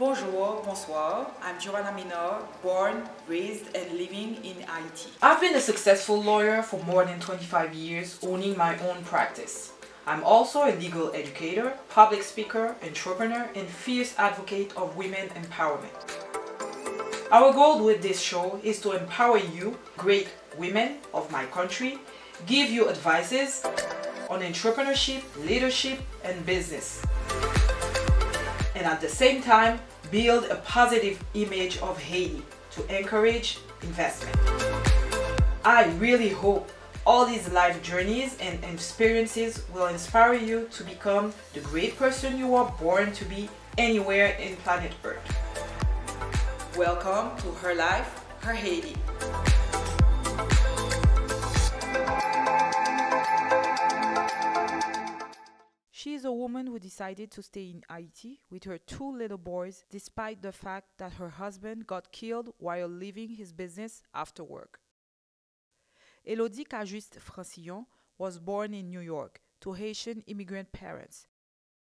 Bonjour, bonsoir. I'm Joanna Minor, born, raised, and living in Haiti. I've been a successful lawyer for more than 25 years, owning my own practice. I'm also a legal educator, public speaker, entrepreneur, and fierce advocate of women empowerment. Our goal with this show is to empower you, great women of my country, give you advices on entrepreneurship, leadership, and business. And at the same time, build a positive image of Haiti to encourage investment. I really hope all these life journeys and experiences will inspire you to become the great person you are born to be anywhere in planet Earth. Welcome to Her Life, Her Haiti. She is a woman who decided to stay in Haiti with her two little boys despite the fact that her husband got killed while leaving his business after work. Elodie Cajuste Francillon was born in New York to Haitian immigrant parents.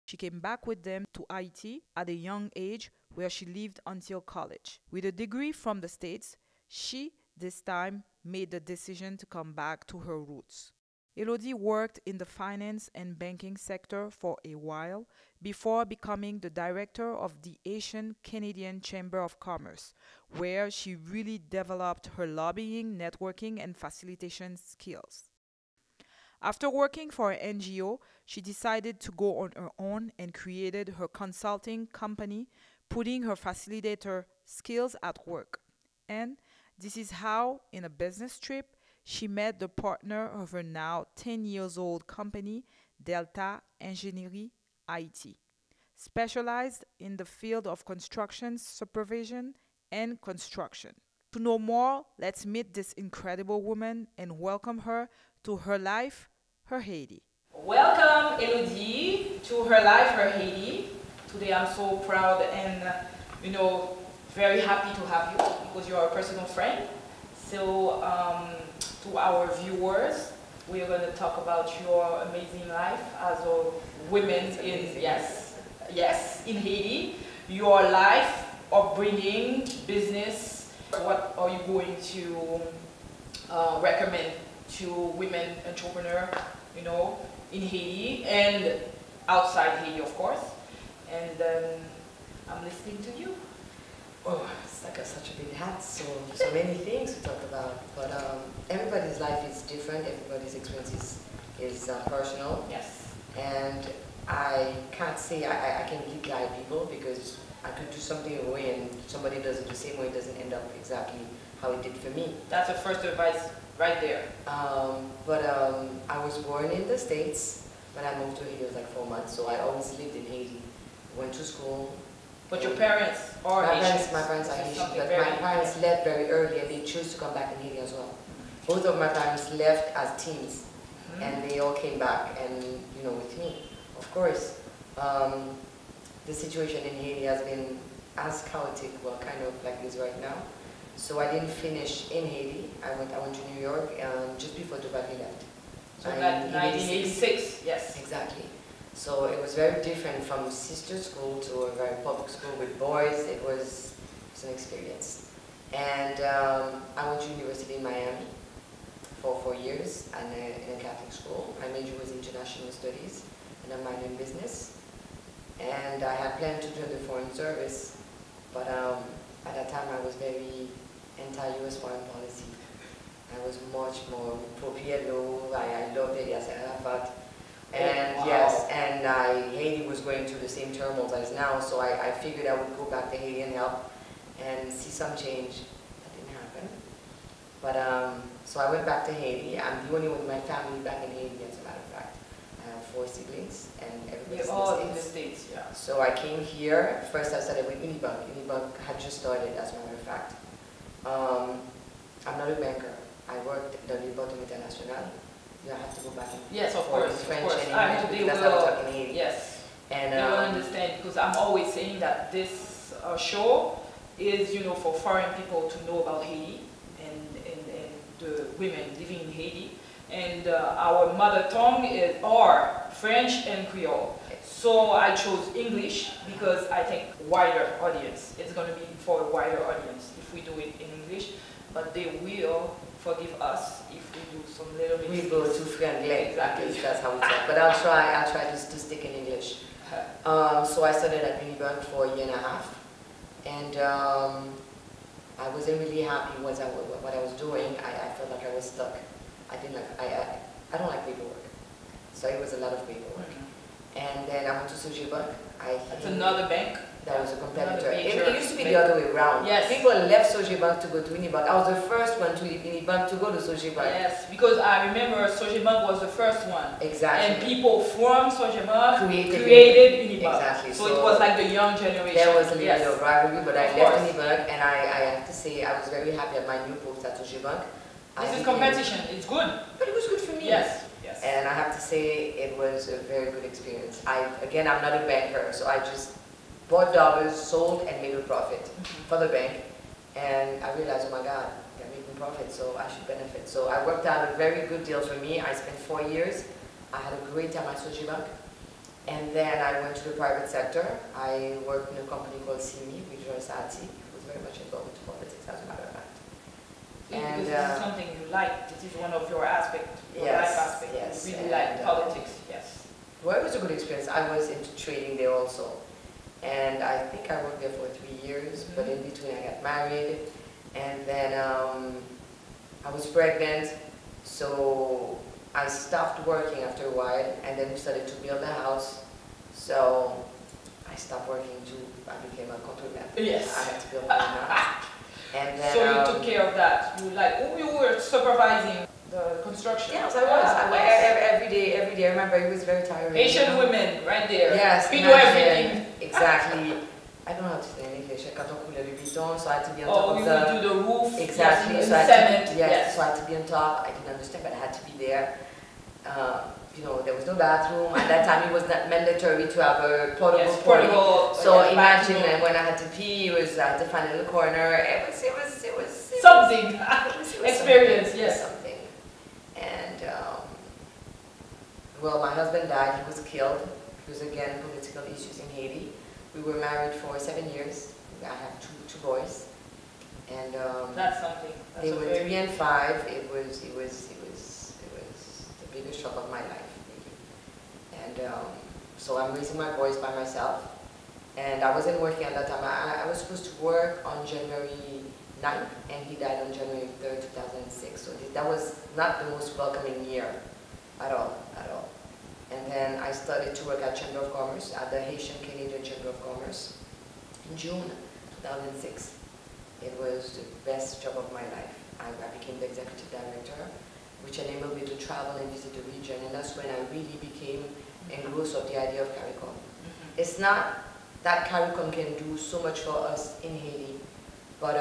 She came back with them to Haiti at a young age where she lived until college. With a degree from the States, she, this time, made the decision to come back to her roots. Elodie worked in the finance and banking sector for a while before becoming the director of the Haitian Canadian Chamber of Commerce, where she really developed her lobbying, networking, and facilitation skills. After working for an NGO, she decided to go on her own and created her consulting company, putting her facilitator skills at work. And this is how, in a business trip, she met the partner of her now 10 years old company, DELTA INGENIERIE HAITI, specialized in the field of construction supervision and construction. To know more, let's meet this incredible woman and welcome her to Her Life, Her Haiti. Welcome, Elodie, to Her Life, Her Haiti. Today I'm so proud and, very happy to have you because you're a personal friend. So, to our viewers, we are going to talk about your amazing life as a woman in, in Haiti. Your life, upbringing, business. What are you going to recommend to women entrepreneurs, in Haiti and outside Haiti, of course? And I'm listening to you. Oh, it's like such a big hat, so many things to talk about. But everybody's life is different, everybody's experience is personal. Yes. And I can't say I can really guide people because I could do something away and somebody does it the same way, it doesn't end up exactly how it did for me. That's the first advice right there. I was born in the States. When I moved to Haiti, it was like 4 months, so I always lived in Haiti. Went to school. But your parents are Haitian. My parents are Haitian, but my parents left very early and they chose to come back in Haiti as well. Both of my parents left as teens and they all came back and, with me. Of course, the situation in Haiti has been as chaotic, well, kind of like this right now. So I didn't finish in Haiti. I went to New York just before Duvalier left. So that 1986, yes. Exactly. So it was very different from sister school to a very public school with boys. It was an experience. And I went to university in Miami for 4 years and in a Catholic school. My major was international studies and a minor in business. And I had planned to join the foreign service, but at that time I was very anti-US foreign policy. I was much more pro-PLO. I loved it, yes, Arafat. And wow. Yes, and Haiti was going through the same turmoil as now, so I figured I would go back to Haiti and help and see some change. That didn't happen. But so I went back to Haiti. I'm the only one in my family back in Haiti, as a matter of fact. I have 4 siblings, and everybody's all in the States, yeah. So I came here. First I started with Unibug. Unibug had just started, as a matter of fact. I'm not a banker. I worked at the Bottom International. You have to go back and yes, of course, French of course. and English, that's how we talk in Haiti. Yes, and they will understand because I'm always saying that this show is, for foreign people to know about Haiti and the women living in Haiti. and our mother tongue are French and Creole. So I chose English because I think wider audience. It's going to be for a wider audience if we do it in English, but they will forgive us if we do some little bit. We go to Franglais, exactly. That's how we talk. But I'll try to stick in English. So I studied at Unibank for a year and a half, and I wasn't really happy with what I was doing. I felt like I was stuck. I don't like paperwork, so it was a lot of paperwork. And then I went to Sojibank. That's another bank. That was a competitor. It used to be bank. the other way around. Yes. People left Sojibank to go to Unibank. I was the first one to leave Unibank to go to Sojibank. Yes, because I remember Sojibank was the first one. Exactly. And people from Sojibank created Unibank. Exactly. So it was like the young generation. There was a little bit of rivalry, but I Of left course. Unibank, and I have to say I was very happy at my new post at Sojibank. This is competition. It's good. But it was good for me. Yes. Yes. And I have to say it was a very good experience. Again, I'm not a banker, so I just bought dollars, sold, and made a profit for the bank. And I realized, oh my God, they're making profit, so I should benefit. So I worked out a very good deal for me. I spent 4 years. I had a great time at Sojibank. And then I went to the private sector. I worked in a company called CME, which was Haiti. It was very much involved with politics, as a matter of fact. Because this is something you like. This is one of your aspects, your Yes, life aspect. yes, You really and, like politics. Yes. Well, it was a good experience. I was into trading there also. And I think I worked there for 3 years, but in between I got married. And then I was pregnant, so I stopped working after a while, and then we started to build a house. So I stopped working too. I became a controller. Yes. I had to build my house. And then, so you took care of that. You were supervising the construction. Yes, I was. Every day. I remember it was very tiring. Haitian women, right there. Yes. We do everything. Exactly. I don't know how to say in English. Quand on coulait le béton, so I had to be on top of we the... would do the roof. Exactly. Yes, So I had cement. to, Yes. So I had to be on top. I didn't understand, but I had to be there. You know, there was no bathroom. At that time, it was not mandatory to have a portable Yes, toilet. portable. So yes, imagine bathroom. when I had to pee, I had to find a little corner. It was something. it was Experience, something, yes. something. And well, my husband died. He was killed. It was again political issues in Haiti. We were married for 7 years. I have two boys, and that's something. That's they were 3 and 5. It was the biggest shock of my life, really. And so I'm raising my boys by myself, and I wasn't working at that time. I was supposed to work on January 9th, and he died on January 3rd, 2006. So that was not the most welcoming year at all. And then I started to work at Chamber of Commerce, at the Haitian Canadian Chamber of Commerce in June 2006. It was the best job of my life. I became the executive director, which enabled me to travel and visit the region, and that's when I really became engrossed of the idea of CARICOM. It's not that CARICOM can do so much for us in Haiti, but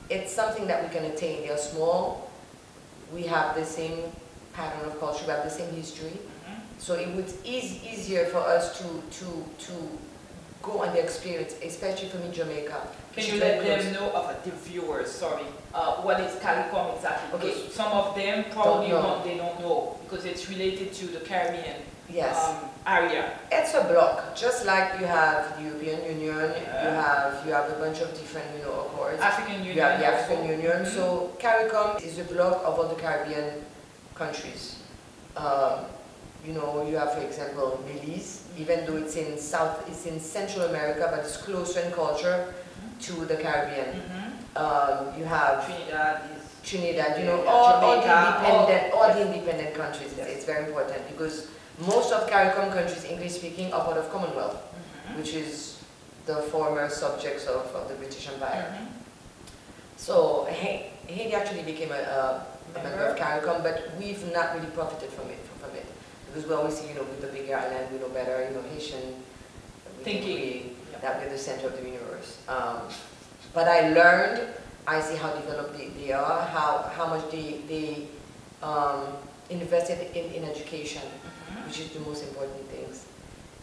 it's something that we can attain. They are small. We have the same pattern of culture. We have the same history. So it was easier for us to go on the experience, especially for me, Jamaica. Can you let them know, the viewers, sorry, what is CARICOM exactly? Okay. Because some of them probably Don't don't know, because it's related to the Caribbean Yes. area. It's a bloc, just like you have the European Union, you have a bunch of different accords. African Union. You have the African also. Union. So CARICOM is a bloc of all the Caribbean countries. You have, for example, Belize, even though it's in Central America, but it's closer in culture to the Caribbean. You have Trinidad, all the independent countries. It's very important because most of CARICOM countries, English speaking, are part of Commonwealth, which is the former subjects of the British Empire. So Haiti actually became a member of CARICOM, but we've not really profited from it. Because we always see, with the bigger island, we know better, Haitian thinking that we're the center of the universe. But I learned, I see how developed they are, how much they invested in education, which is the most important things.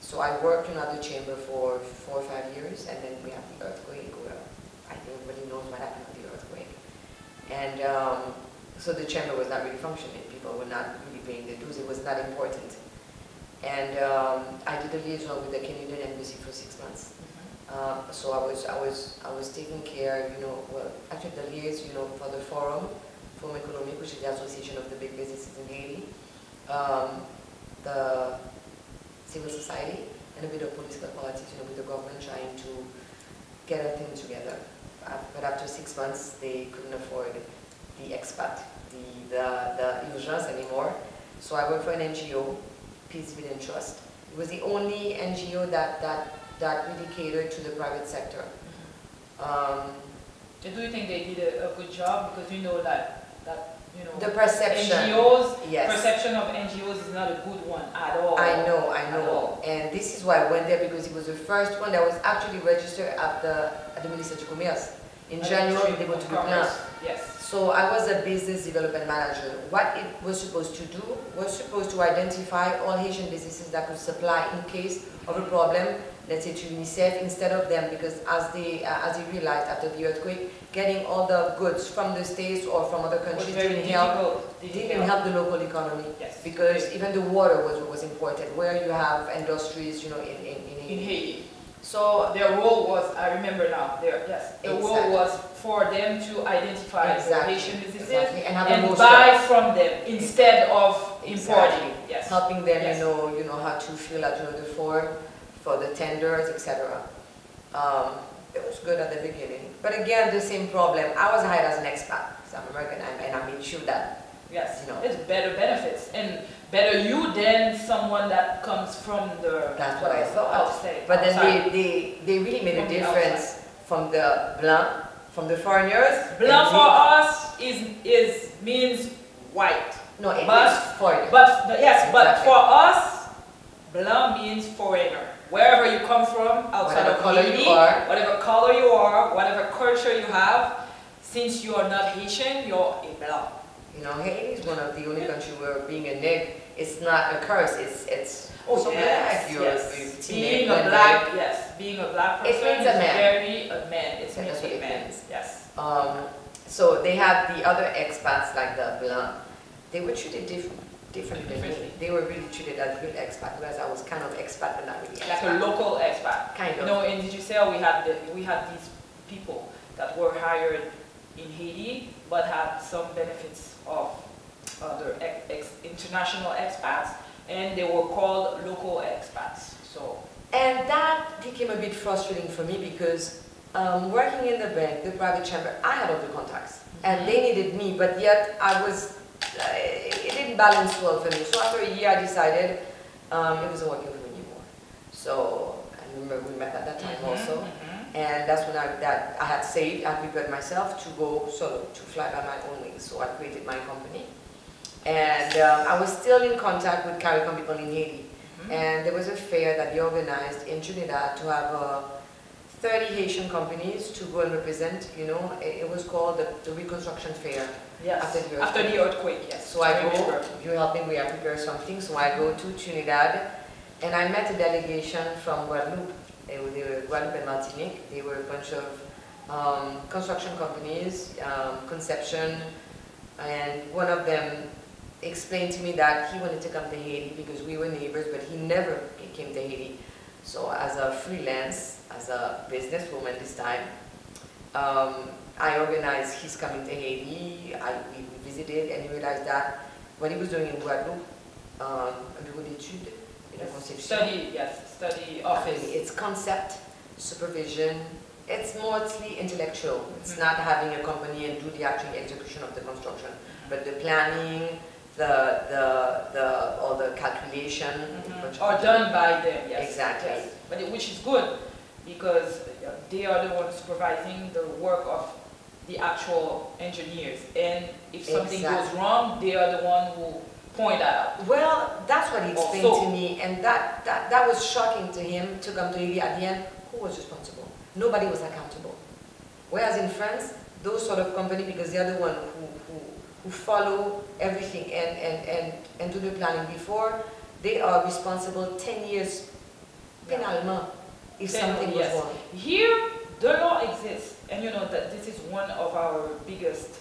So I worked in the chamber for 4 or 5 years, and then we had the earthquake. I think everybody knows what happened with the earthquake. And So the chamber was not really functioning. People were not really paying their dues. It was not important. And I did a liaison with the Canadian Embassy for 6 months. So I was taking care, well, actually the liaison, for the Forum Economique, which is the association of the big businesses in Haiti, the civil society, and a bit of political politics, with the government trying to get everything together. But after 6 months, they couldn't afford the expat, the urgence anymore. So I worked for an NGO, Peace, Civil and Trust. It was the only NGO that really catered to the private sector. Do you think they did a good job? Because the perception. NGOs, yes. Perception of NGOs is not a good one at all. I know. And this is why I went there, because it was the first one that was actually registered at the Ministère du Commerce. In January, they went to Dublin. Yes. So I was a business development manager. What it was supposed to do was supposed to identify all Haitian businesses that could supply in case of a problem, let's say to UNICEF, instead of them, because as they realized after the earthquake, getting all the goods from the States or from other countries didn't help the local economy. Yes. Because even the water was important, where you have industries, in Haiti. So their role was, I remember now, the role was for them to identify Haitian businesses and buy from them instead of importing. Yes. Helping them, how to fill out the form for the tenders, etc. It was good at the beginning, but again, the same problem. I was hired as an expat, because I'm American, and I made sure that it's better benefits and better you than someone that comes from the. That's what I thought. But then they really made a difference from the blanc, from the foreigners. Blanc for us means white. No, it means foreigner. But for us, blanc means foreigner. Wherever you come from, outside of Haiti, whatever color you are, whatever culture you have, since you are not Haitian, you're a blanc. Haiti is one of the only countries where being a nigger, it's not a curse. It's being a black person it means a man. It means a man. Yes. So they had the other expats like the blanc. They were treated differently than me. They were really treated as real expat, whereas I was kind of expat but not really expat. Like a local expat. Kind of. In DGCL we had these people that were hired in Haiti but had some benefits of other international expats, and they were called local expats. And that became a bit frustrating for me, because working in the bank, the private chamber, I had all the contacts, and they needed me, but yet it didn't balance well for me. So after a year, I decided it wasn't working for me anymore. So I remember we met at that time also. And that's when I had saved, I prepared myself to go solo, to fly by my own wings. So I created my company. And I was still in contact with CARICOM people in Haiti. And there was a fair that they organized in Trinidad to have 30 Haitian companies to go and represent, it was called the Reconstruction Fair. Yes, after the earthquake, yes. So I go, you help me, we have prepared something. So I go to Trinidad, and I met a delegation from Guadeloupe. They were Guadeloupe and Martinique. They were a bunch of construction companies, conception, and one of them explained to me that he wanted to come to Haiti because we were neighbors, but he never came to Haiti. So as a freelance, as a businesswoman this time, I organized his coming to Haiti. We visited, and he realized that what he was doing in Guadeloupe, un bureau d'études, study office. It's concept, supervision. It's mostly intellectual. It's not having a company and do the actual execution of the construction, but the planning, all the calculation, are done by them. Yes. Exactly. Yes. But which is good, because they are the ones supervising the work of the actual engineers, and if something goes wrong, they are the one who point that out. Well, that's what he explained to me, and that was shocking to him to come to Haiti. At the end, who was responsible? Nobody was accountable. Whereas in France, those sort of company, because they are the one who follow everything and do the planning before, they are responsible 10 years, pénalement, if something goes wrong. Here, The law exists, and you know that this is one of our biggest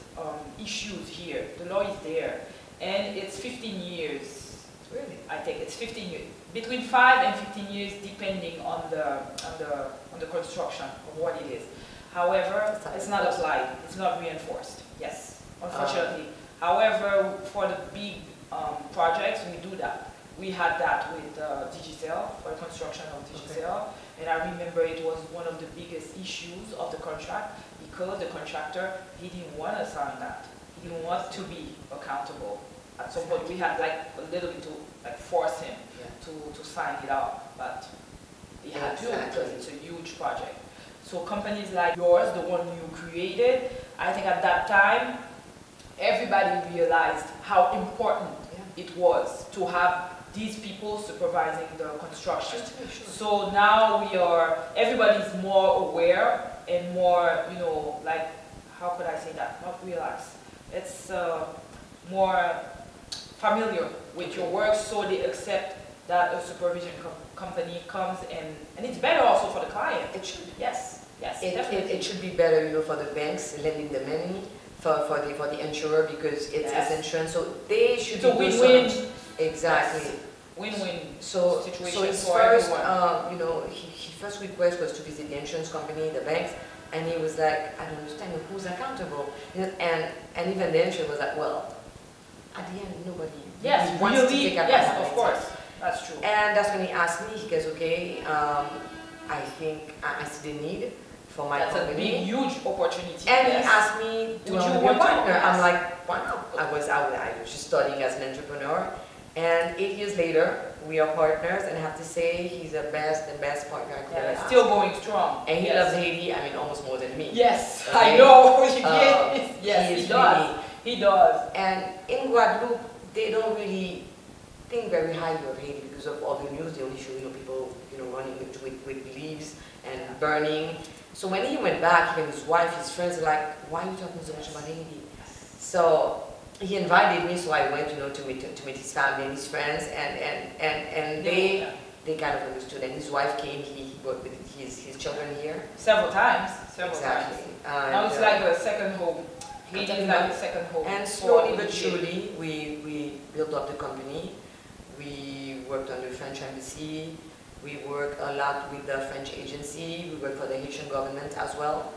issues here. The law is there, and it's 15 years. Really? I think it's 15 years, between 5 and 15 years, depending on the construction of what it is. However, it's not applied. It's not reinforced. Yes, unfortunately. However, for the big projects, we do that. We had that with Digicel, for the construction of Digicel, and I remember it was one of the biggest issues of the contract because the contractor, he didn't want to sign that. He didn't want to be accountable. At some point, we had like a little bit to like force him to sign it out, but he had to because it's a huge project. So companies like yours, the one you created, I think at that time, everybody realized how important it was to have these people supervising the construction. So now everybody's more aware and more, you know, like, how could I say that? Not relaxed. It's more familiar with your work, so they accept that a supervision company comes and it's better also for the client. It should. Yes, yes, definitely. It should be better, you know, for the banks lending the money, for the insurer, because it's insurance, so they should be win-win. Exactly. Win-win situation so his for first, everyone. you know, his first request was to visit the insurance company, the banks, and he was like, I don't understand who's accountable. And even the insurer was like, well, at the end, nobody wants to take up yes, of course, that's true. And that's when he asked me, he goes, okay, I think I see the need for my company. That's a big, huge opportunity. And he asked me, do you want to be a partner? Yes. I'm like, why not? I was just studying as an entrepreneur. And 8 years later, we are partners, and I have to say, he's the best partner I could ever ask. Still going strong. And he loves Haiti, I mean, almost more than me. Yes, okay? I know. Yes, he does. Really, he does. And in Guadeloupe, they don't really think very highly of Haiti because of all the news. They only show, you know, people, you know, running with leaves and burning. So when he went back, even his wife, his friends are like, why are you talking so much about Haiti? So he invited me, so I went, you know, to meet his family and his friends, and they kind of understood. And his wife came. He worked with his children here several times. Exactly. Now it's like a second home. Haiti is like a second home. And slowly but surely, we built up the company. We worked on the French embassy. We work a lot with the French agency. We work for the Haitian government as well.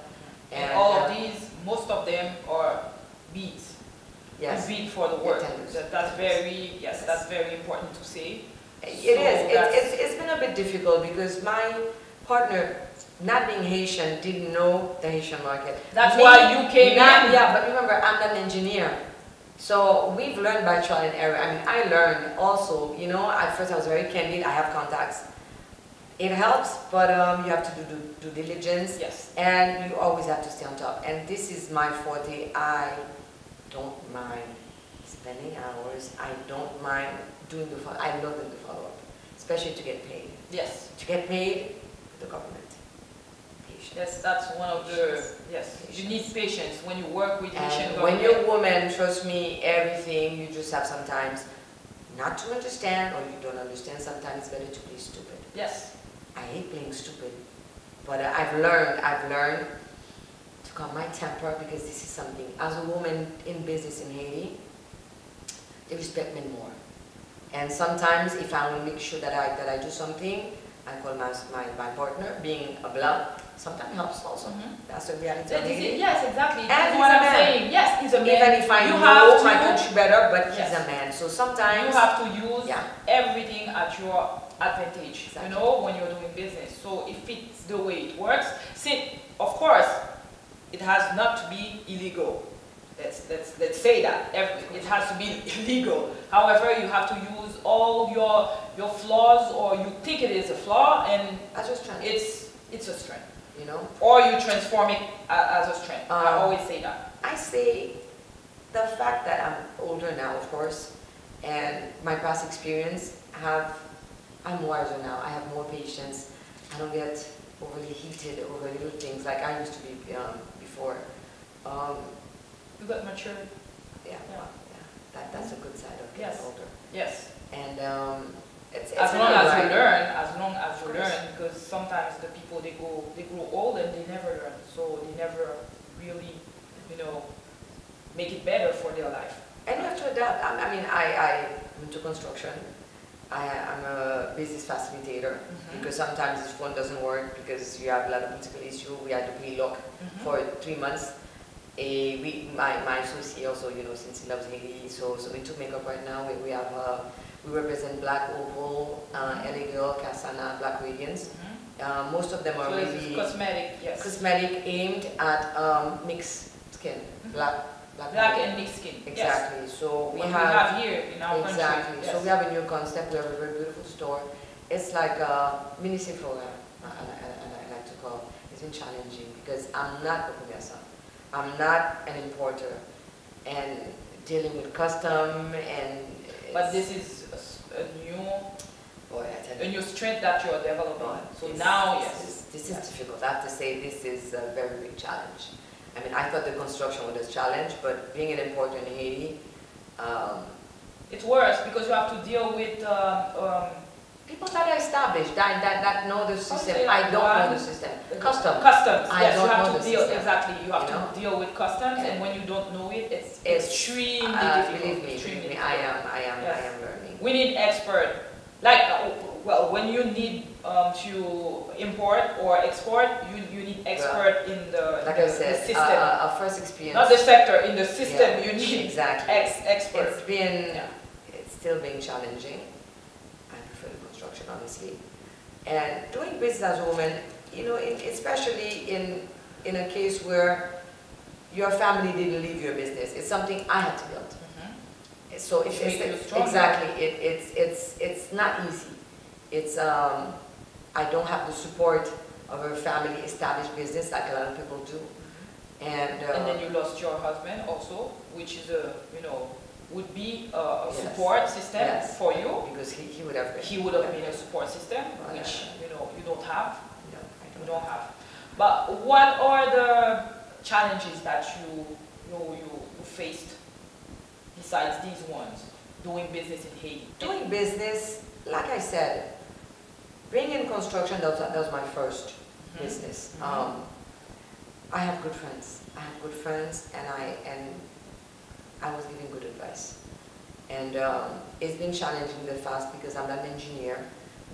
And all of these, most of them are beads. Yes. Bid for the work. That's very important to say. It is. It's been a bit difficult because my partner, not being Haitian, didn't know the Haitian market. That's why you came in. Yeah, but remember, I'm not an engineer. So we've learned by trial and error. I mean, I learned also, you know, at first I was very candid. I have contacts. It helps, but you have to do due diligence. Yes. And you always have to stay on top. And this is my forte. I don't mind spending hours. I don't mind doing the follow-up. I love doing the follow-up, especially to get paid. Yes. To get paid with the government. Patience. Yes, that's one of the, yes. Patience. You need patience when you work with Haitian government. When you're a woman, trust me, everything, you just have sometimes not to understand, or you don't understand. Sometimes it's better to play stupid. Yes. I hate playing stupid, but I've learned to calm my temper, because this is something, as a woman in business in Haiti, they respect me more. And sometimes if I want to make sure that I do something, I call my partner. Being a black sometimes helps also. That's the reality of Haiti. Yes, exactly. And that's what I'm saying. Yes, he's a man. Even if I know my country better, but he's a man. So sometimes you have to use everything at your advantage, you know, when you're doing business. So if it's the way it works, see, of course, it has not to be illegal. Let's say that. It has to be illegal. However, you have to use all your flaws, or you think it is a flaw, and it's a strength. You know? Or you transform it as a strength. I always say that. I say the fact that I'm older now, of course, and my past experience I'm wiser now. I have more patience. I don't get overly heated over little things like I used to be before. You got matured. Yeah. That's a good side of getting older. Yes. And as long as you learn, because sometimes the people they grow old and they never learn, so they never really, you know, make it better for their life. And you have to adapt. I mean, I'm into construction. I'm a business facilitator because sometimes this phone doesn't work because you have a lot of political issue. We had to relock for 3 months. My associate also, you know, since he loves Haiti, so we took makeup right now. We represent Black Opal, LA Girl, Cassana, Black Radiance. Most of them are so really cosmetic, yes. Cosmetic aimed at mixed skin, black and mixed skin. Exactly. Yes. So we have here in our country. Exactly. Yes. So we have a new concept. We have a very beautiful store. It's like a mini Sephora, I like to call. It's been challenging because I'm not a commerçant. I'm not an importer, and dealing with custom and. But this is a new strength that you're developing. So now, yes. This is difficult. I have to say this is a very big challenge. I mean, I thought the construction was a challenge, but being an importer in Haiti, it's worse because you have to deal with people that are established, that know the system. I don't know the system. Customs. Yes, you have to deal exactly. You have to deal with customs, and when you don't know it, it's extremely difficult. Believe me, I am learning. We need expert. Like, well, when you need to import or export, you need expert in the, like the, I said, the system. Our first experience. Not the sector, in the system you need exactly. Expert. It's still being challenging. I prefer the construction, honestly. And doing business as a woman, you know, especially in a case where your family didn't leave your business, it's something I had to build. So it's exactly it's not easy. It's I don't have the support of a family established business like a lot of people do, and then you lost your husband also, which is would be a support system for you, because he would have been a support system, which you don't have. No, you don't have. But what are the challenges that you faced? Besides these ones, doing business in Haiti? Doing business, like I said, being in construction, that was my first business. I have good friends. And I was giving good advice. And it's been challenging in the past because I'm not an engineer.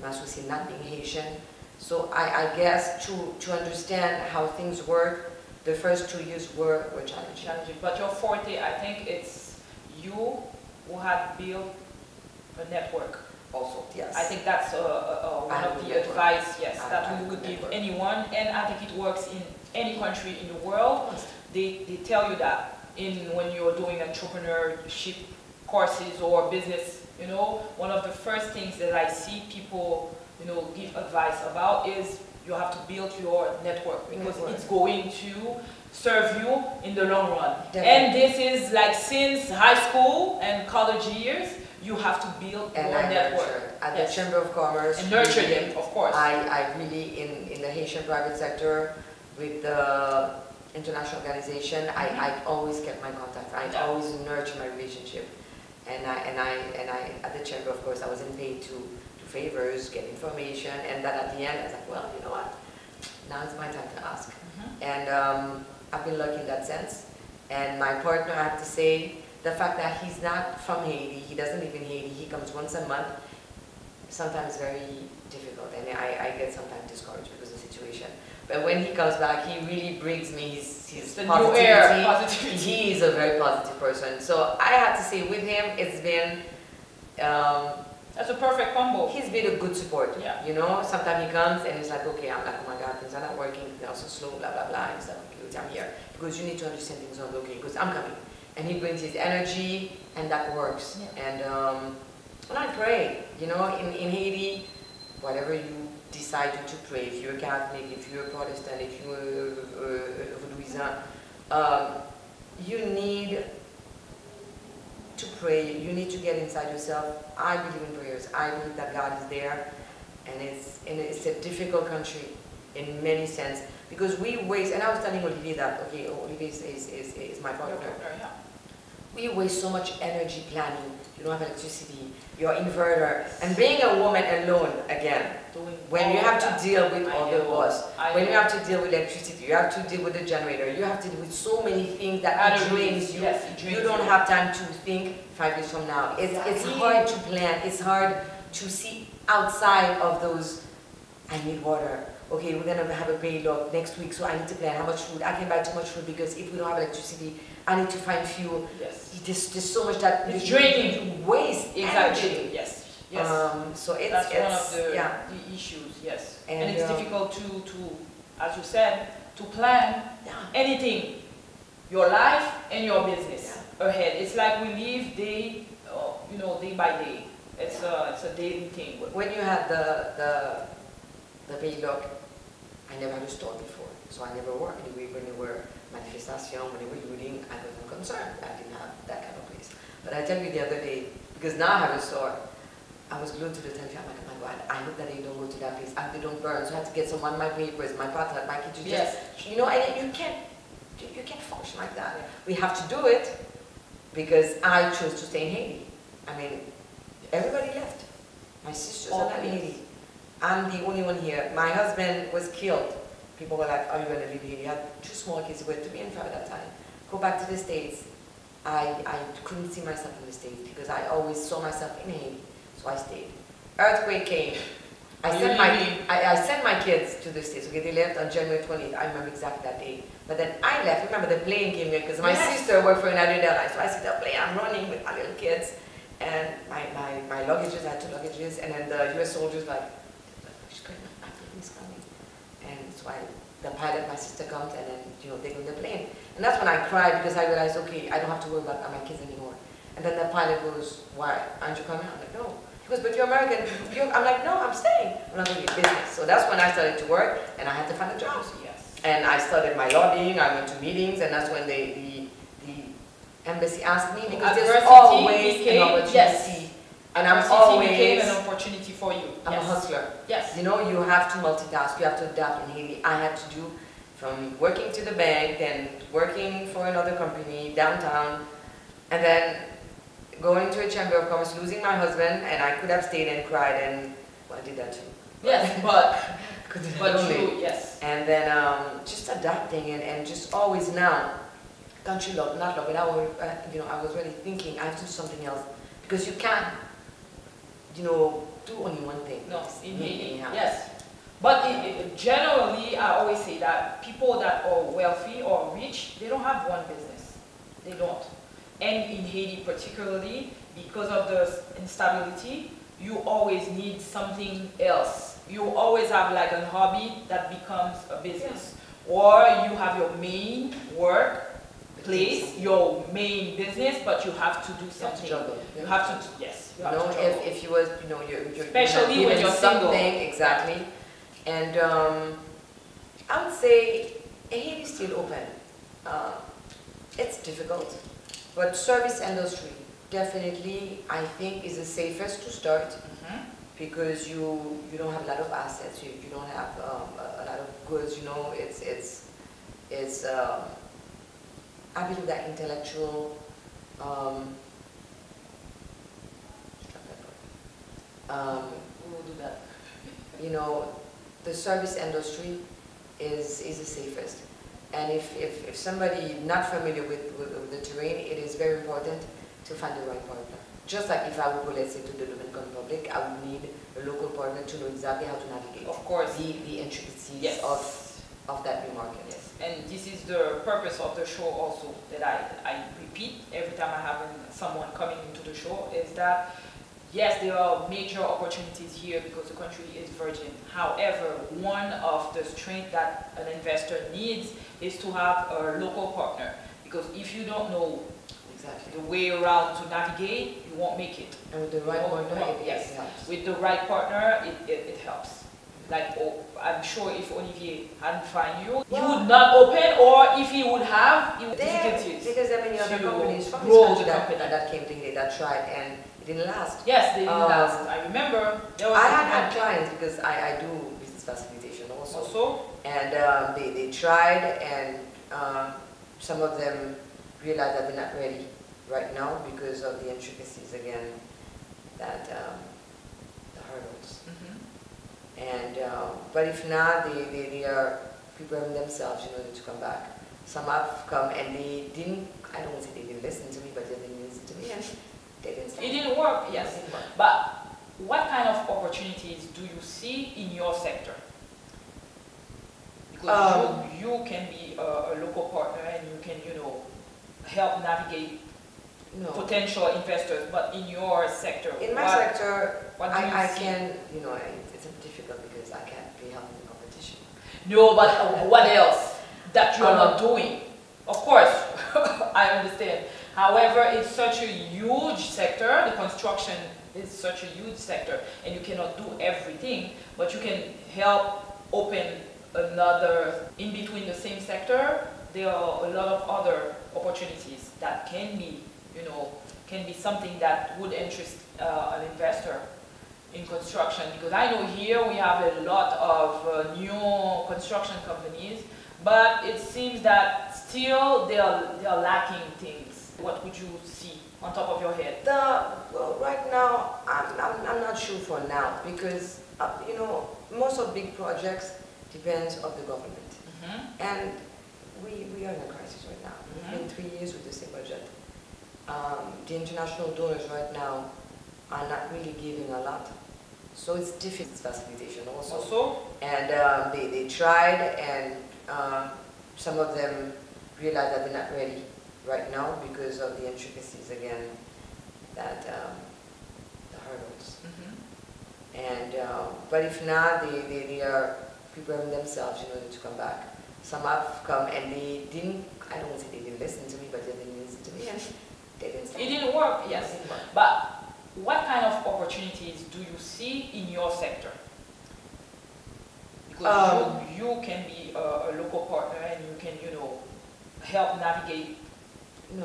My associate not being Haitian. So I guess to understand how things work, the first 2 years were challenging. But your forte, I think it's you who had built a network also. Yes. I think that's one of the advice, that we would give anyone, and I think it works in any country in the world. They tell you that when you're doing entrepreneurship courses or business, one of the first things that I see people, give advice about is you have to build your network because it's going to serve you in the long run. Definitely. And this is like since high school and college years, you have to build your network. At the Chamber of Commerce. And nurture them, of course. I really, in the Haitian private sector, with the international organization, I always kept my contact. I always nurture my relationship. And I at the Chamber, of course, I wasn't paid to favors, get information, and that at the end, I was like, well, you know what? Now it's my time to ask. And I've been lucky in that sense. And my partner, I have to say, the fact that he's not from Haiti, he doesn't live in Haiti, he comes once a month, sometimes very difficult. And I get sometimes discouraged because of the situation. But when he comes back, he really brings me his positivity. He is a very positive person. So I have to say, with him, it's been... that's a perfect combo. He's been a good support. Yeah. Sometimes he comes and he's like, okay, I'm like, oh my God, things are not working, things are so slow, blah, blah, blah. And he's like, okay, I'm here. Because you need to understand things aren't okay, because I'm coming. And he brings his energy, and that works. Yeah. And I pray, in Haiti, whatever you decide to pray, if you're a Catholic, if you're a Protestant, if you're a Louisiana, you need to pray, you need to get inside yourself. I believe in prayers. I believe that God is there, and it's a difficult country in many sense because we waste. And I was telling Olivier that, okay, Olivier is my partner. you waste so much energy planning. You don't have electricity, your inverter, and being a woman alone again. When you have to deal with all the laws, when you have to deal with electricity, you have to deal with the generator, you have to deal with so many things that drains you. You don't have time to think 5 years from now. It's hard to plan. It's hard to see outside of those. I need water. Okay, we're gonna have a payload next week, so I need to plan how much food. I can buy too much food because if we don't have electricity, I need to find fuel. Yes. There's so much that it's draining. You waste Exactly. energy. Yes. Yes. So that's one of the issues. Yes. And it's difficult to, as you said, to plan anything, your life and your business ahead. It's like we live day, day by day. It's a daily thing. When you had the payload, I never had a store before, so I never worked. When there were manifestations, when they were looting, I wasn't concerned. I didn't have that kind of place. But I tell you the other day, because now I have a store, I was glued to the television. I'm like, oh my God, I hope that they don't go to that place. I hope they don't burn. So I had to get someone my papers, my partner, my kids. And you can't function like that. We have to do it because I chose to stay in Haiti. I mean, everybody left. My sisters are not in Haiti. I'm the only one here. My husband was killed. People were like, are you going to leave here? You had 2 small kids, we were 3 and 5 at that time. Go back to the States. I couldn't see myself in the States because I always saw myself in Haiti, so I stayed. Earthquake came. I sent my kids to the States. Okay, they left on January 20th. I remember exactly that day. But then I left. Remember, the plane came here because my sister worked for United Airlines. So I see the plane. I'm running with my little kids. And my luggages, I had 2 luggages. And then the US soldiers like, my plane is coming. And so the pilot, my sister comes, and then, they go in the plane. And that's when I cried because I realized, okay, I don't have to worry about my kids anymore. And then the pilot goes, why? Aren't you coming? I'm like, no. He goes, but you're American. I'm like, no, I'm staying. I'm not going to get business. So that's when I started to work, and I had to find a job. Yes. And I started my lobbying. I went to meetings, and that's when the embassy asked me, because there's always an opportunity. Yes. And I'm always became an opportunity for you. I'm a hustler. Yes. You have to multitask. You have to adapt in Haiti. I had to do from working to the bank, then working for another company downtown, and then going to a chamber of commerce, losing my husband, and I could have stayed and cried, and I did that too. Yes, but true, yes. And then just adapting and just always now, country love, not love, but I was really thinking I have to do something else because you can't, do only one thing. No, in Haiti, yes. But generally, I always say that people that are wealthy or rich, they don't have one business. They don't. And in Haiti particularly, because of the instability, you always need something else. You always have like a hobby that becomes a business. Or you have your main work place, your main business, but you have to do something. You have to, yes. You have to juggle. If you was, you're especially when you're single. Exactly. And I would say Haiti is still open. It's difficult, but service industry definitely I think is the safest to start because you don't have a lot of assets. You don't have a lot of goods. It's I believe that intellectual. We'll do that. The service industry is the safest. And if somebody not familiar with the terrain, it is very important to find the right partner. Just like if I would go, let's say, to the Dominican Republic, I would need a local partner to know exactly how to navigate. Of course. The intricacies of that new market. Yes. And this is the purpose of the show also, that I repeat every time I have someone coming into the show, is that yes, there are major opportunities here because the country is virgin. However, one of the strengths that an investor needs is to have a local partner. Because if you don't know the way around to navigate, you won't make it. And with the right partner, it helps. With the right partner, it helps. Like, I'm sure if Olivier hadn't found you, he would not open, or if he would have, he would difficulties. Because there are many other companies from this country that came to here, that tried, and it didn't last. Yes, they didn't last. I remember. I had clients because I do business facilitation also. And they tried, and some of them realized that they're not ready. right now because of the intricacies again, that the hurdles. And but if not, they are preparing themselves, you know, to come back. Some have come and they didn't. I don't want to say they didn't listen to me, but they didn't listen to me, and they didn't. It didn't work. Yes, it didn't work. But what kind of opportunities do you see in your sector? Because you can be a local partner and you can, you know, help navigate potential investors. But in your sector, in my sector, what do I you see? can, you know, it's difficult because I can't be helping the competition. No, but what else that you are not doing? Of course, I understand. However, it's such a huge sector. The construction is such a huge sector, and you cannot do everything. But you can help open another in between the same sector. There are a lot of other opportunities that can be, you know, can be something that would interest an investor in construction. Because I know here we have a lot of new construction companies, but it seems that still they are lacking things. What would you see on top of your head? Well, right now, I'm not sure for now because, you know, most of big projects depends on the government. And we are in a crisis right now. It's been 3 years with the same budget. The international donors right now are not really giving a lot. So it's difficult facilitation also. And they tried, and some of them realized that they're not ready right now because of the intricacies again, that the hurdles. And but if not, they are preparing themselves, you know, to come back. Some have come and they didn't. I don't want to say they didn't listen to me, but they didn't listen to me, and they didn't. It didn't work. Yes, it didn't work. But what kind of opportunities do you see in your sector? Because you can be a local partner and you can, you know, help navigate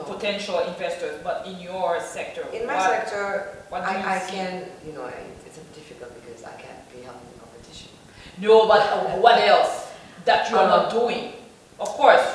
potential investors. But in your sector, in my sector, what do you I see? can, you know, it's difficult because I can't be helping the competition. No, but what else that you are not doing? Of course,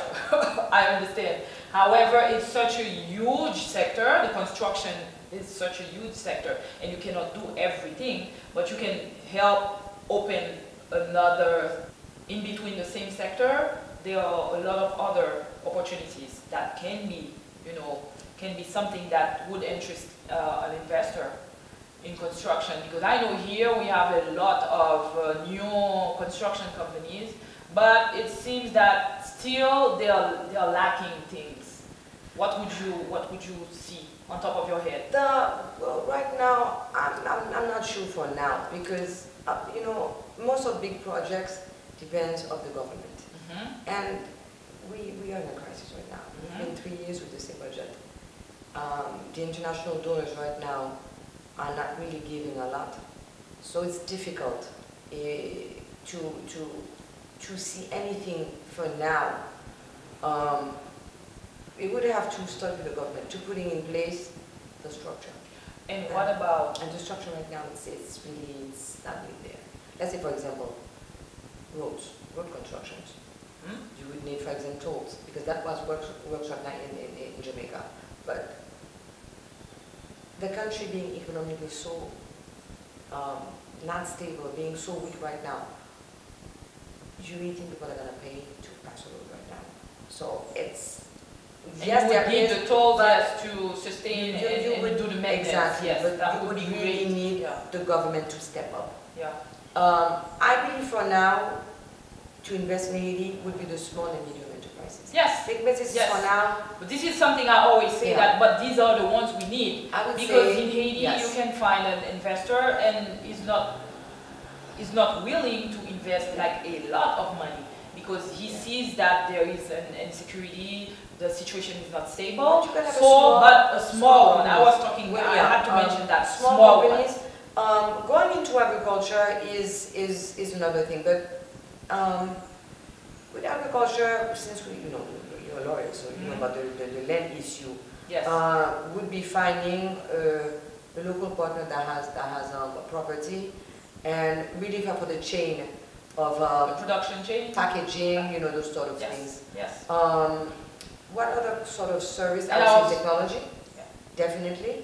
I understand. However, it's such a huge sector. The construction is such a huge sector, and you cannot do everything. But you can help open another in between the same sector. There are a lot of other opportunities that can be, you know, can be something that would interest an investor in construction. Because I know here we have a lot of new construction companies, but it seems that still they are lacking things. What would you see on top of your head? Well, right now, I'm not sure for now because, you know, most of big projects depends on the government. And we are in a crisis right now. It's been 3 years with the same budget. The international donors right now are not really giving a lot. So it's difficult to see anything for now. It would have to start with the government to putting in place the structure. And what about? And the structure right now, it's not really there. Let's say, for example, road constructions. You would need, for example, tolls, because that was works right now in Jamaica. But the country being economically so not stable, being so weak right now, do you really think people are going to pay to pass a road right now? So it's, yes, there is the tolls to sustain and would do the maintenance. Exactly, Yes, but that you would would be really great. need the government to step up. Yeah. I believe for now, to invest in Haiti would be the small and medium enterprises. Yes. Big businesses for now. But this is something I always say but these are the ones we need. I would because say, in Haiti you can find an investor and he's not willing to invest like a lot of money because he sees that there is an insecurity, the situation is not stable. But you can have a small one. I was talking. I had to mention that small companies. Going into agriculture is another thing, but with agriculture, since you're a lawyer, so you know about the land issue. Yes. Would be finding a local partner that has a property and really for the chain of the production chain, packaging, those sort of things. Yes. What other sort of service? And I would say technology. Yeah. Definitely.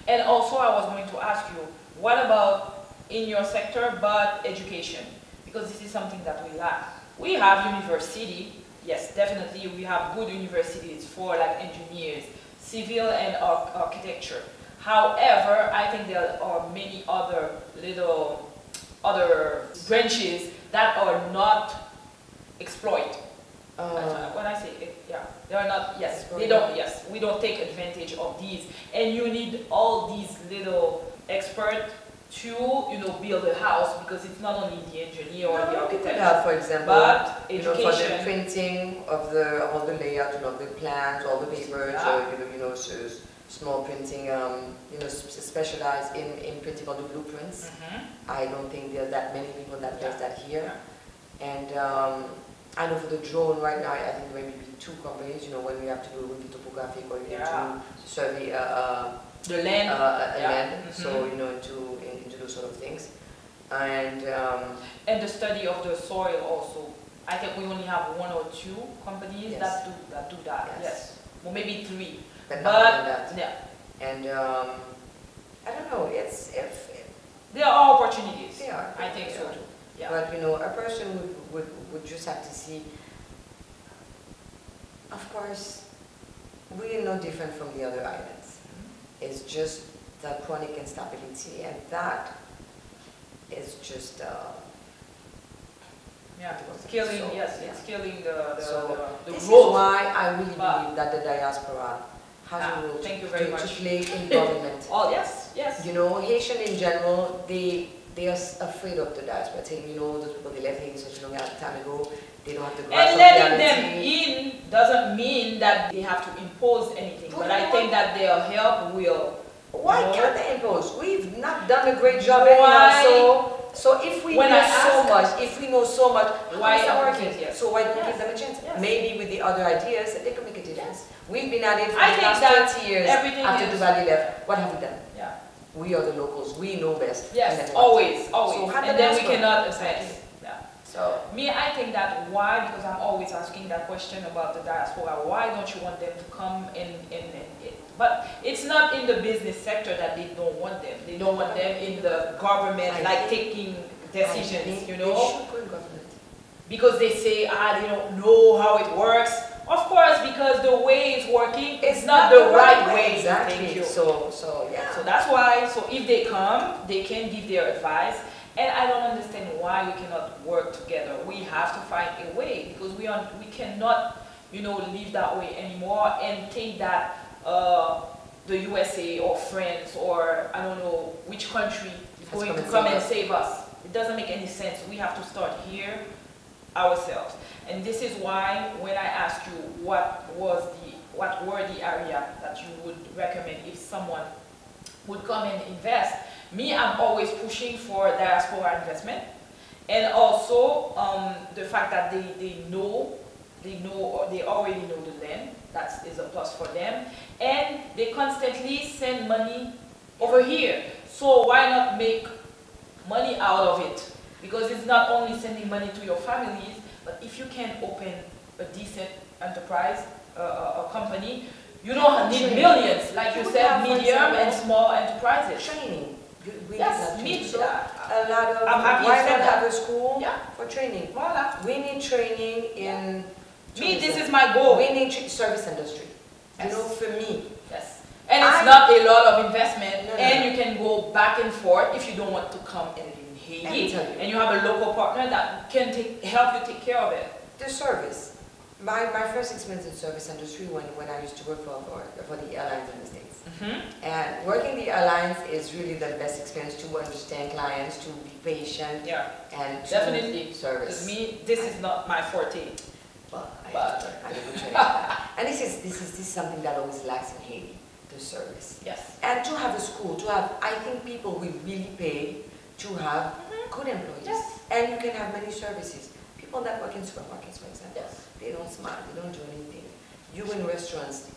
And also I was going to ask you, what about in your sector, but education? Because this is something that we lack. We have university, yes, definitely we have good universities for like engineers, civil and architecture. However, I think there are many other other branches that are not exploited. When I say it, yeah, they are not, yes, they don't, yes, we don't take advantage of these. And you need all these little experts to, you know, build a house, because it's not only the engineer or the architect, for example, but you know, education. for the printing of all the layout, you know, the plans, all the papers, Yeah. you know, so small printing, you know, specialized in printing all the blueprints. I don't think there are that many people that does that here. And I know for the drone right now, I think there may be 2 companies, you know, when we have to do with the topographic or you need to survey the land, land, so you know, to those sort of things. And the study of the soil also. I think we only have 1 or 2 companies that do that. Yes. Well, maybe 3. But not more than that. Yeah. And I don't know. It's if there are opportunities. There are. I think so too. Yeah. But you know, a person would just have to see. Of course, we are no different from the other islands. It's just the chronic instability, and that is just it's killing. So, it's killing the this growth. is why I really believe that the diaspora has a role to play in government. Oh yes, yes. You know, Haitian in general, they are afraid of the diaspora. Saying, you know, those people, they left Haiti such a long time ago. They don't have to grasp and letting them in doesn't mean that they have to impose anything. But I think that their help will. Why can't they impose? We've not done a great job anyhow. So if we know so much, why is that working? Yes. So why don't we give them a chance? Yes. Maybe with the other ideas, they can make a difference. We've been at it for the last 30 years after Duvalier left. What have we done? Yeah. We are the locals. We know best. Yes, always. So and then we cannot advance. So me, I think that why, because I'm always asking that question about the diaspora, why don't you want them to come in but it's not in the business sector that they don't want them. They don't want them in the government, like taking decisions, you know? They should go in government. Because they say, they don't know how it works. Of course, because the way it's working, it's not the right way. Exactly. Thank you. So yeah. So that's why, so if they come, they can give their advice. And I don't understand why we cannot work together. We have to find a way, because we cannot, you know, live that way anymore and think that the USA or France or I don't know which country is going to come and save us. It doesn't make any sense. We have to start here ourselves. And this is why when I asked you what were the area that you would recommend if someone would come and invest, me, I'm always pushing for diaspora investment, and also the fact that they already know the land. That is a plus for them, and they constantly send money over here. So why not make money out of it? Because it's not only sending money to your families, but if you can open a decent enterprise, a company, you don't need millions, like you said, medium and small enterprises. Training. Yes, me too. A lot of, I'm happy why you said not that. have a school for training? Voila. We need training in me, this is my goal. We need service industry. You know, for me. Yes. And it's not a lot of investment, and you can go back and forth if you don't want to come and live in Haiti, and you have a local partner that can help you take care of it. The service. My first experience in service industry when I used to work for the airlines in the States. And working the airlines is really the best experience to understand clients, to be patient, and to definitely service. Because me, this is not my forte. Well, I do training. And this is something that always lacks in Haiti, the service. Yes. And to have a school, I think people will really pay to have good employees. Yes. And you can have many services. People that work in supermarkets, for example, yes. They don't smile, they don't do anything. You in restaurants,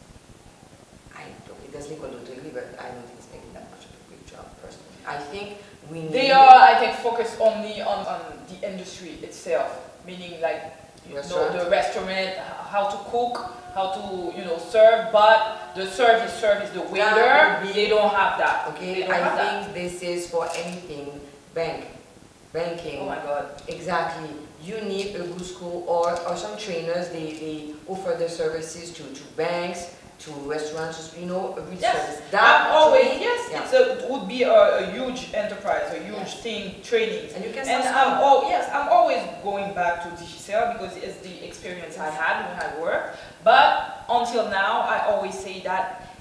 it does liquor totally, but I don't think it's making that much of a great job personally. I think we need... They are, I think, focused only on the industry itself, meaning like the restaurant, how to cook, how to serve, but the service, the waiter, they don't have that. Okay, I think this is for anything, banking. Oh my God. Exactly. You need a good school or some trainers, they offer their services to banks, to restaurants, a good service. That always, it would be a huge enterprise, a huge thing, training. And you can I'm always going back to Digicel because it's the experience I had when I worked. But until now, I always say that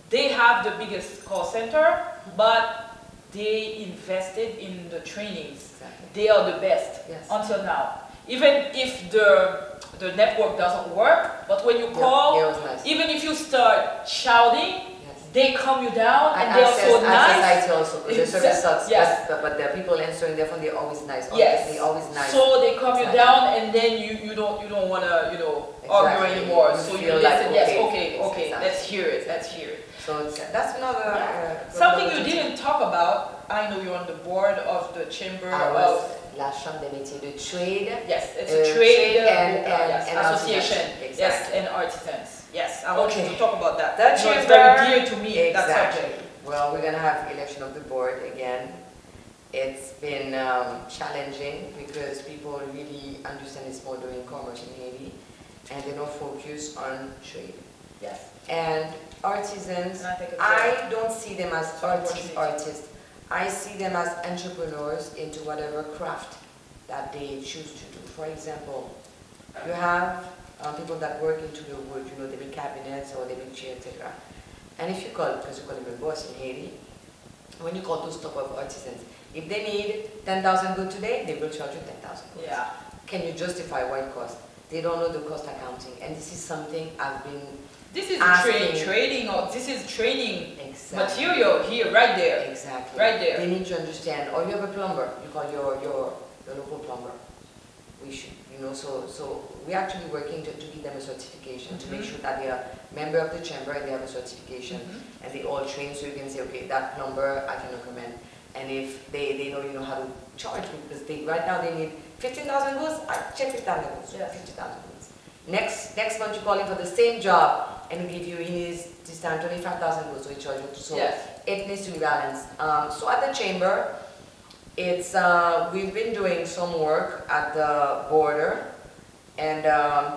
they have the biggest call center, but they invested in the trainings. Exactly. They are the best until now. Even if the network doesn't work, but when you call, nice. even if you start shouting, they calm you down and they are so nice. Access also, because the service sucks, but the people answering their phone, they're always nice. They're always nice. So they calm you down, and then you don't want to argue anymore. So you listen. Okay, let's hear it. So that's another something you didn't talk about. I know you're on the board of the chamber of La Chambre des métiers de trade. Yes, it's a trade and association. Exactly. Yes, and artisans. Yes, I want you to talk about that. That it's very dear to me. Exactly. That subject. Well, we're gonna have election of the board again. It's been challenging because people really understand it's more doing commerce in Haiti, and they don't focus on trade. Yes. And artisans, and I don't see them as artists. I see them as entrepreneurs into whatever craft that they choose to do. For example, you have people that work into the wood, they make cabinets or they make chairs, etc. And if you call, because you call them a boss in Haiti, when you call those type of artisans, if they need 10,000 good today, they will charge you 10,000 good. Yeah. Can you justify what it costs? They don't know the cost accounting, and this is something I've been This is training, or this is training material here, right there. Exactly. Right there. They need to understand. Or you have a plumber, you call your local plumber. We should, so we're actually working to give them a certification to make sure that they are member of the chamber and they have a certification and they all train, so you can say, okay, that plumber I can recommend. And if they know how to charge me, because right now they need 15,000 goods, I check 50,000 goods. Yes. 50,000 goods. Next month you call him for the same job and he give you this time 25,000 goods, so he charge you. So it needs to be balanced. So at the chamber, it's we've been doing some work at the border and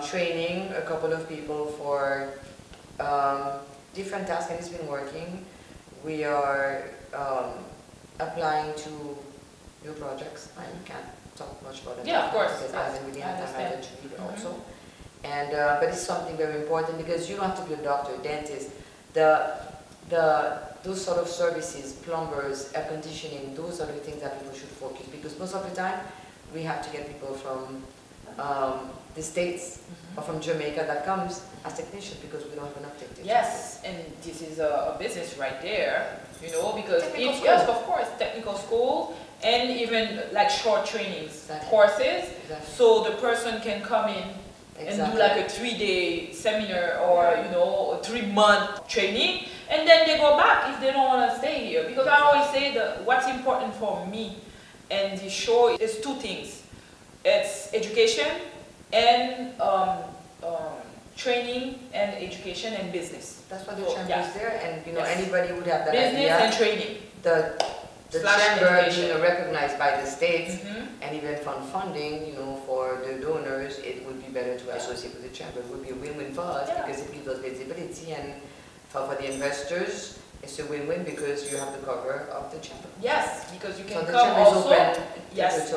training a couple of people for different tasks, and it's been working. We are applying to new projects. I can't talk much about it. Yeah, of course. Because I haven't really had time to read also. And but it's something very important because you don't have to be a doctor, dentist. Those sort of services, plumbers, air conditioning, those are the things that people should focus, because most of the time we have to get people from the States or from Jamaica that comes as technicians because we don't have enough technicians. Yes, and this is a business right there, because yes, of course, technical school and even like short trainings, courses, so the person can come in and do like a 3-day seminar or a 3-month training, and then they go back if they don't want to stay here. Because I always say that what's important for me and the show is 2 things. It's education and training and education and business. That's why the chamber is there, and anybody would have that business idea. And training. The chamber being recognized by the states and even from funding, for the donors, it would be better to associate with the chamber. It would be a win-win for us because it gives us visibility, and for the investors, it's a win-win because you have the cover of the chamber. Yes, because you can so come also. Yes,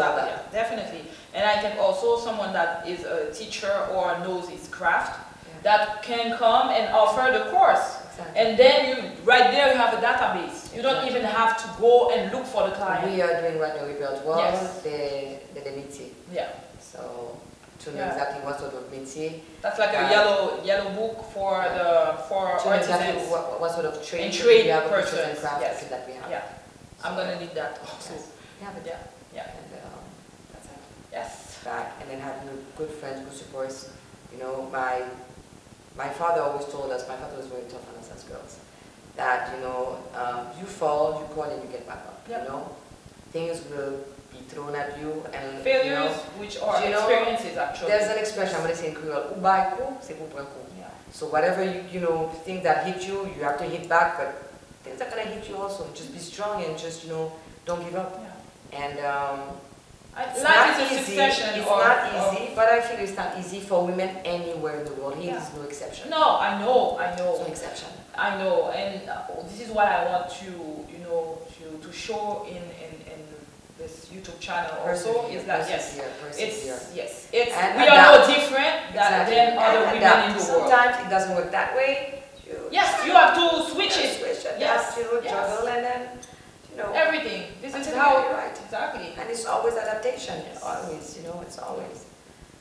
definitely. And I think also someone that is a teacher or knows his craft that can come and offer the course. And then right there you have a database. You don't even have to go and look for the client. We are doing right now, we built the métier. Yeah. So to know exactly what sort of métier. That's like a yellow book for artisans. Exactly what sort of trade we have persons and crafts that we have. Yeah. So I'm gonna need that also. Yeah, but yeah. And that's it. Yes. That, and then having good friends, good supports. My father always told us, my father was very tough on us as girls, that, you fall, you crawl, and you get back up, Things will be thrown at you. And failures, which are experiences actually. There's an expression, I'm going to say in Creole, ou bay coup, c'est pour prendre coup. So whatever things that hit you, you have to hit back, but things that gonna hit you also. Just be strong and just don't give up. Yeah. And it's life not is a easy. succession. It's not easy, but I feel it's not easy for women anywhere in the world. Haiti is no exception. No, I know. It's no exception. I know, and this is what I want to to show in this YouTube channel also is that we are no different than other women in the world. Sometimes it doesn't work that way. Yes, you have to switch it. Yes, juggle and then everything. This is how right. Exactly. And it's always adaptation. Always, it's always.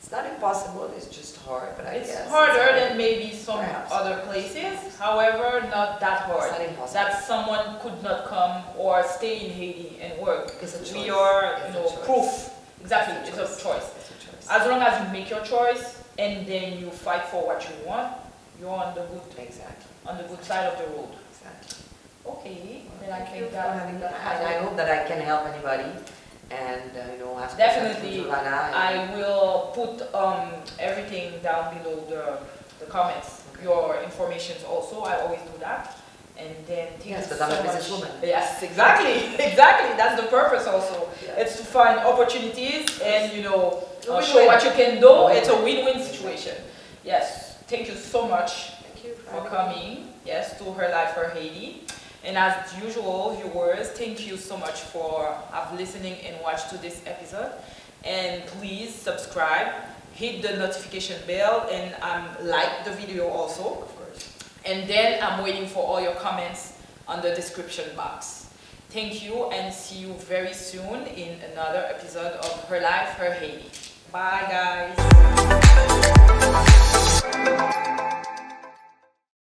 It's not impossible. It's just hard. But I guess it's harder than maybe some other places. However, not that hard. It's not impossible. That someone could not come or stay in Haiti and work. It's a choice. We are, proof. Exactly. It's a choice. As long as you make your choice and then you fight for what you want, you're on the good side of the road. Exactly. Okay. Then I think I hope that I can help anybody. And ask definitely, I will put everything down below the comments. Okay. Your informations also. I always do that. And then because I'm a businesswoman. Yes, exactly, exactly. That's the purpose also. Yeah. It's to find opportunities and show what you can do. It's a win-win situation. Yes. Thank you so much for coming. Yes, to Her Life Her Haiti. And as usual, viewers, thank you so much for listening and watching to this episode. And please subscribe, hit the notification bell, and like the video also, of course. And then I'm waiting for all your comments on the description box. Thank you, and see you very soon in another episode of Her Life Her Haiti. Bye, guys.